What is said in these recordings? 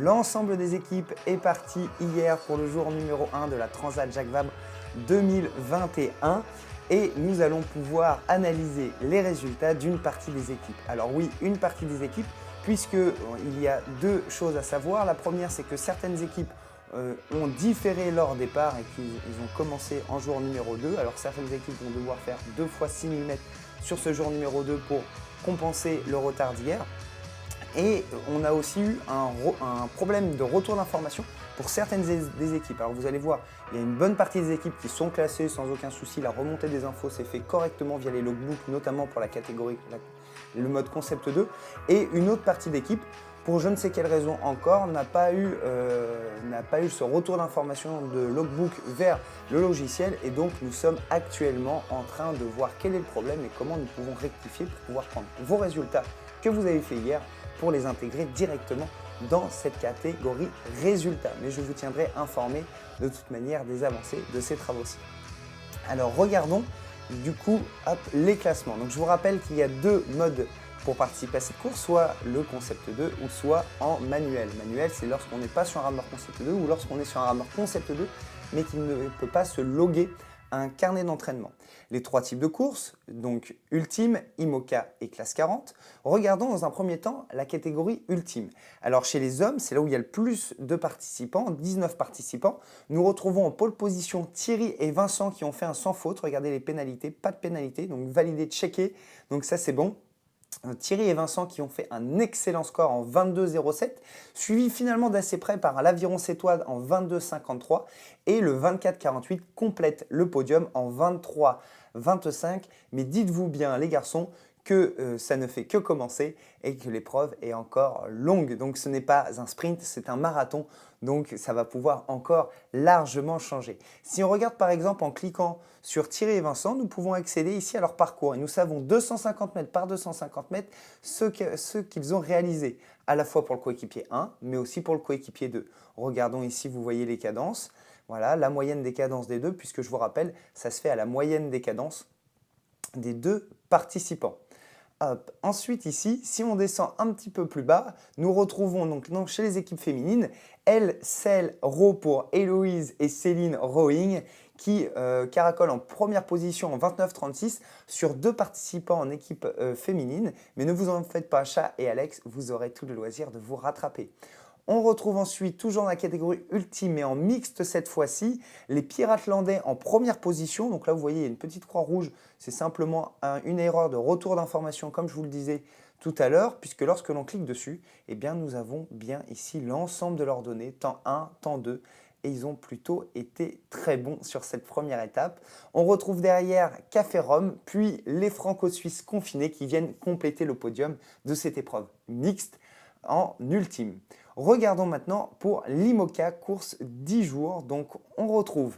L'ensemble des équipes est parti hier pour le jour numéro 1 de la Transat Jacques Vabre 2021 et nous allons pouvoir analyser les résultats d'une partie des équipes. Alors oui, une partie des équipes, puisqu'il y a deux choses à savoir. La première, c'est que certaines équipes ont différé leur départ et qu'ils ont commencé en jour numéro 2. Alors certaines équipes vont devoir faire 2 fois 6000 mètres sur ce jour numéro 2 pour compenser le retard d'hier. Et on a aussi eu un problème de retour d'information pour certaines des équipes. Alors vous allez voir, il y a une bonne partie des équipes qui sont classées sans aucun souci. La remontée des infos s'est fait correctement via les logbooks, notamment pour la catégorie, le mode concept 2. Et une autre partie d'équipe, pour je ne sais quelle raison encore, n'a pas eu ce retour d'information de logbook vers le logiciel. Et donc nous sommes actuellement en train de voir quel est le problème et comment nous pouvons rectifier pour pouvoir prendre vos résultats que vous avez fait hier pour les intégrer directement dans cette catégorie résultats. Mais je vous tiendrai informé de toute manière des avancées de ces travaux-ci. Alors regardons du coup les classements. Donc je vous rappelle qu'il y a deux modes pour participer à cette course, soit le concept 2 ou soit en manuel. Manuel, c'est lorsqu'on n'est pas sur un rameur concept 2 ou lorsqu'on est sur un rameur concept 2 mais qui ne peut pas se loguer à un carnet d'entraînement. Les trois types de courses, donc ultime, IMOCA et classe 40. Regardons dans un premier temps la catégorie ultime. Alors chez les hommes, c'est là où il y a le plus de participants, 19 participants. Nous retrouvons en pole position Thierry et Vincent qui ont fait un sans faute. Regardez les pénalités, pas de pénalité, donc validé, checké, donc ça c'est bon. Thierry et Vincent qui ont fait un excellent score en 22,07, suivi finalement d'assez près par l'Aviron Sétoile en 22,53 et le 24,48 complète le podium en 23,25. Mais dites-vous bien les garçons que ça ne fait que commencer et que l'épreuve est encore longue. Donc ce n'est pas un sprint, c'est un marathon. Donc ça va pouvoir encore largement changer. Si on regarde par exemple en cliquant sur Thierry et Vincent, nous pouvons accéder ici à leur parcours. Et nous savons 250 mètres par 250 mètres ce qu'ils ont réalisé, à la fois pour le coéquipier 1, mais aussi pour le coéquipier 2. Regardons ici, vous voyez les cadences. Voilà, la moyenne des cadences des deux, puisque je vous rappelle, ça se fait à la moyenne des cadences des deux participants. Hop. Ensuite ici, si on descend un petit peu plus bas, nous retrouvons donc chez les équipes féminines, Elle, Celle, Ro pour Héloïse et Céline Rowing qui caracolent en première position en 29,36 sur deux participants en équipe féminine. Mais ne vous en faites pas, Chat et Alex, vous aurez tout le loisir de vous rattraper. On retrouve ensuite, toujours dans la catégorie ultime et en mixte cette fois-ci, les Pirates landais en première position. Donc là, vous voyez, il y a une petite croix rouge. C'est simplement une erreur de retour d'information, comme je vous le disais tout à l'heure, puisque lorsque l'on clique dessus, eh bien, nous avons bien ici l'ensemble de leurs données, temps 1, temps 2. Et ils ont plutôt été très bons sur cette première étape. On retrouve derrière Café Rome, puis les Franco-Suisses confinés qui viennent compléter le podium de cette épreuve mixte en ultime. Regardons maintenant pour l'IMOCA course 10 jours. Donc on retrouve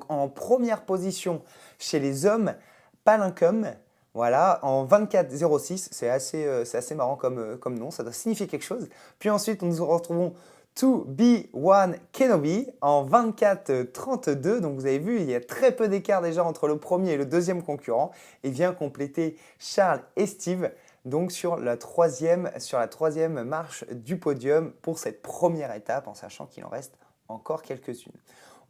en première position chez les hommes Palincum, voilà, en 24,06. C'est assez marrant comme nom, ça doit signifier quelque chose. Puis ensuite nous retrouvons 2B1 Kenobi en 24,32. Donc vous avez vu, il y a très peu d'écart déjà entre le premier et le deuxième concurrent. Et vient compléter Charles et Steve donc sur la troisième marche du podium pour cette première étape, en sachant qu'il en reste encore quelques-unes.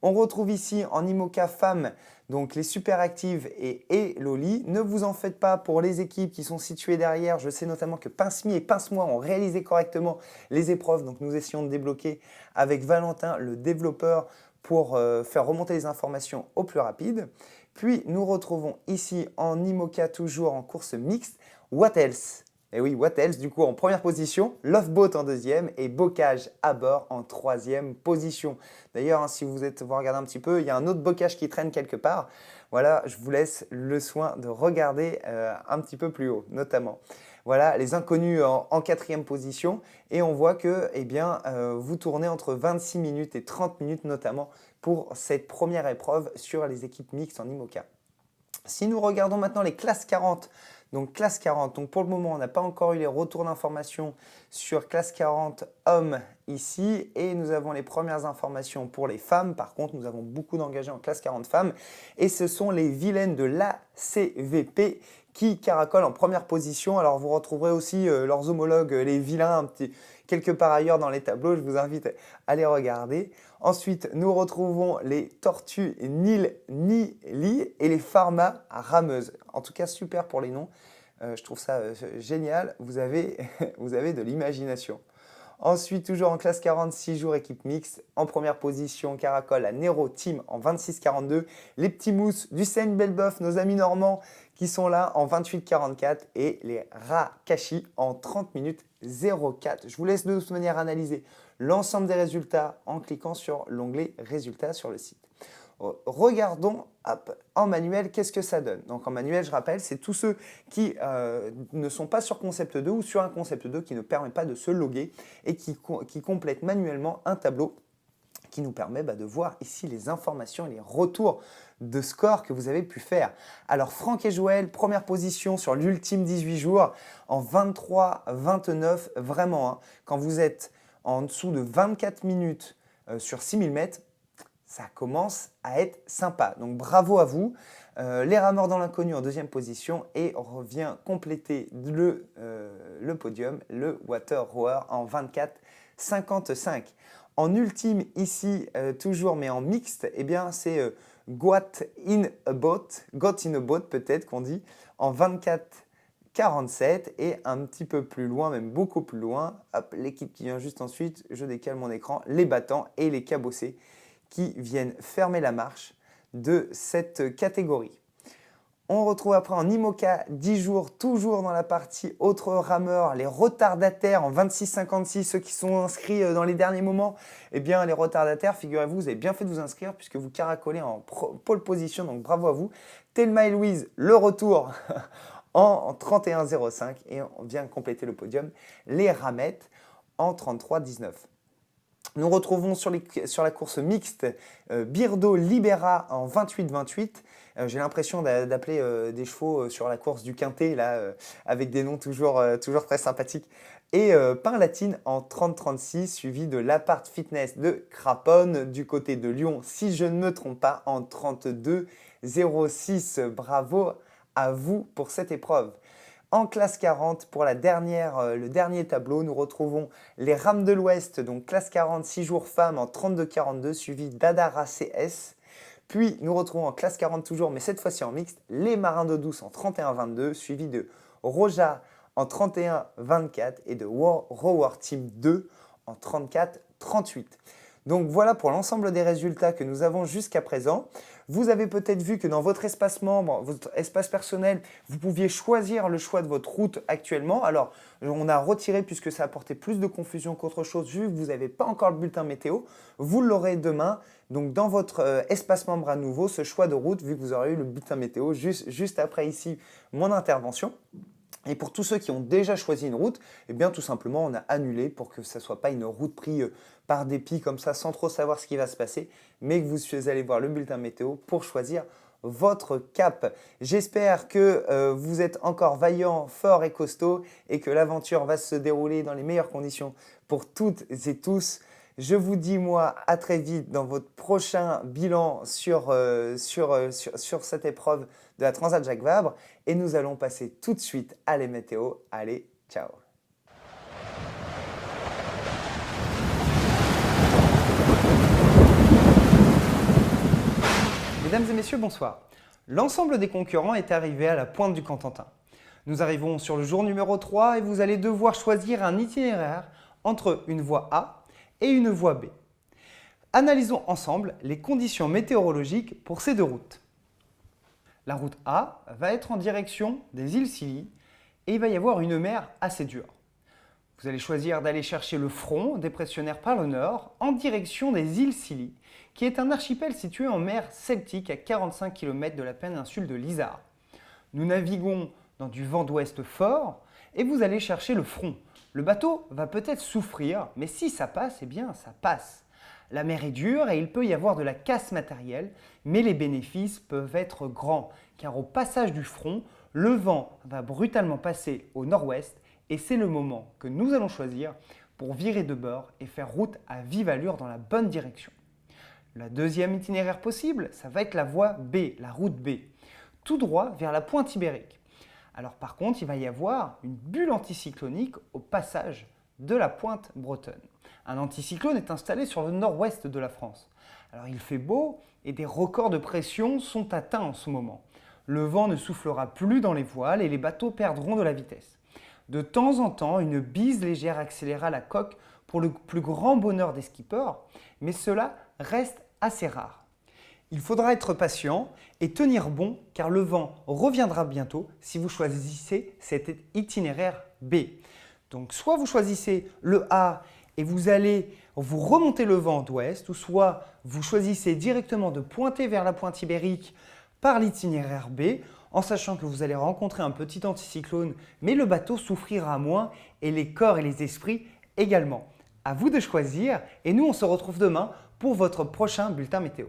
On retrouve ici en IMOCA femmes donc les Superactives et Loli. Ne vous en faites pas pour les équipes qui sont situées derrière. Je sais notamment que Pince-Mi et Pince-Moi ont réalisé correctement les épreuves. Donc nous essayons de débloquer avec Valentin, le développeur, pour faire remonter les informations au plus rapide. Puis nous retrouvons ici en IMOCA toujours en course mixte What Else. Et oui, What Else, du coup, en première position, Loveboat en deuxième et Bocage à bord en troisième position. D'ailleurs, si vous regardez un petit peu, il y a un autre bocage qui traîne quelque part. Voilà, je vous laisse le soin de regarder un petit peu plus haut, notamment. Voilà, les inconnus en quatrième position. Et on voit que vous tournez entre 26 minutes et 30 minutes, notamment pour cette première épreuve sur les équipes mixtes en IMOCA. Si nous regardons maintenant les classes 40, donc classe 40, donc pour le moment on n'a pas encore eu les retours d'informations sur classe 40 hommes ici et nous avons les premières informations pour les femmes. Par contre nous avons beaucoup d'engagés en classe 40 femmes et ce sont les vilaines de l'ACVP qui caracolent en première position. Alors vous retrouverez aussi leurs homologues, les vilains quelque part ailleurs dans les tableaux. Je vous invite à les regarder. Ensuite, nous retrouvons les tortues Nili et les pharma rameuses. En tout cas, super pour les noms. Je trouve ça génial. Vous avez, vous avez de l'imagination. Ensuite, toujours en classe 40, 6 jours équipe mixte. En première position, Caracol à Nero Team en 26-42. Les petits mousses du Seine Belbeuf, nos amis normands qui sont là en 28-44. Et les Rakashi en 30 minutes 04. Je vous laisse de toute manière analyser l'ensemble des résultats en cliquant sur l'onglet Résultats sur le site. Regardons en manuel, qu'est-ce que ça donne. Donc en manuel, je rappelle, c'est tous ceux qui ne sont pas sur Concept 2 ou sur un Concept 2 qui ne permet pas de se loguer et qui complètent manuellement un tableau qui nous permet de voir ici les informations et les retours de score que vous avez pu faire. Alors Franck et Joël, première position sur l'ultime 18 jours en 23-29. Vraiment, hein, quand vous êtes en dessous de 24 minutes sur 6000 mètres, ça commence à être sympa. Donc bravo à vous. Les rameurs dans l'inconnu en deuxième position et revient compléter le podium, le Water Rower en 24-55. En ultime ici, toujours mais en mixte, eh bien c'est Got in a Boat peut-être qu'on dit, en 24-47 et un petit peu plus loin, même beaucoup plus loin, l'équipe qui vient juste ensuite, je décale mon écran, les battants et les cabossés qui viennent fermer la marche de cette catégorie. On retrouve après en IMOCA 10 jours, toujours dans la partie autres rameurs, les retardataires en 26-56, ceux qui sont inscrits dans les derniers moments. Eh bien, les retardataires, figurez-vous, vous avez bien fait de vous inscrire puisque vous caracolez en pole position, donc bravo à vous. Thelma et Louise, le retour en 31-05 et on vient compléter le podium. Les ramettes en 33-19. Nous retrouvons sur la course mixte Birdo Libera en 28-28. J'ai l'impression d'appeler des chevaux sur la course du Quintet, là, avec des noms toujours très sympathiques. Et Pain Latine en 30-36, suivi de l'Apart Fitness de Craponne du côté de Lyon, si je ne me trompe pas, en 32-06. Bravo à vous pour cette épreuve. En classe 40, pour le dernier tableau, nous retrouvons les Rames de l'Ouest, donc classe 40, 6 jours femmes en 32-42, suivi d'Adara CS. Puis nous retrouvons en classe 40 toujours, mais cette fois-ci en mixte, les Marins d'eau douce en 31-22, suivi de Roja en 31-24 et de Rower Team 2 en 34-38. Donc voilà pour l'ensemble des résultats que nous avons jusqu'à présent. Vous avez peut-être vu que dans votre espace membre, votre espace personnel, vous pouviez choisir le choix de votre route actuellement. Alors, on a retiré puisque ça apportait plus de confusion qu'autre chose, vu que vous n'avez pas encore le bulletin météo. Vous l'aurez demain. Donc, dans votre espace membre à nouveau, ce choix de route, vu que vous aurez eu le bulletin météo juste après ici mon intervention. Et pour tous ceux qui ont déjà choisi une route, eh bien tout simplement on a annulé pour que ça ne soit pas une route prise par dépit comme ça sans trop savoir ce qui va se passer, mais que vous allez voir le bulletin météo pour choisir votre cap. J'espère que vous êtes encore vaillants, forts et costauds et que l'aventure va se dérouler dans les meilleures conditions pour toutes et tous. Je vous dis moi à très vite dans votre prochain bilan sur cette épreuve de la Transat Jacques Vabre et nous allons passer tout de suite à les météos. Allez, ciao! Mesdames et messieurs, bonsoir. L'ensemble des concurrents est arrivé à la pointe du Cotentin. Nous arrivons sur le jour numéro 3 et vous allez devoir choisir un itinéraire entre une voie A et une voie B. Analysons ensemble les conditions météorologiques pour ces deux routes. La route A va être en direction des îles Scilly et il va y avoir une mer assez dure. Vous allez choisir d'aller chercher le front dépressionnaire par le nord en direction des îles Scilly, qui est un archipel situé en mer Celtique à 45 km de la péninsule de Lizard. Nous naviguons dans du vent d'ouest fort et vous allez chercher le front. Le bateau va peut-être souffrir, mais si ça passe, eh bien ça passe. La mer est dure et il peut y avoir de la casse matérielle, mais les bénéfices peuvent être grands, car au passage du front, le vent va brutalement passer au nord-ouest et c'est le moment que nous allons choisir pour virer de bord et faire route à vive allure dans la bonne direction. Le deuxième itinéraire possible, ça va être la voie B, la route B, tout droit vers la pointe ibérique. Alors par contre, il va y avoir une bulle anticyclonique au passage de la pointe bretonne. Un anticyclone est installé sur le nord-ouest de la France. Alors il fait beau et des records de pression sont atteints en ce moment. Le vent ne soufflera plus dans les voiles et les bateaux perdront de la vitesse. De temps en temps, une bise légère accélérera la coque pour le plus grand bonheur des skippers, mais cela reste assez rare. Il faudra être patient et tenir bon car le vent reviendra bientôt si vous choisissez cet itinéraire B. Donc soit vous choisissez le A et vous allez vous remonter le vent d'ouest, ou soit vous choisissez directement de pointer vers la pointe ibérique par l'itinéraire B, en sachant que vous allez rencontrer un petit anticyclone, mais le bateau souffrira moins et les corps et les esprits également. À vous de choisir et nous on se retrouve demain pour votre prochain bulletin météo.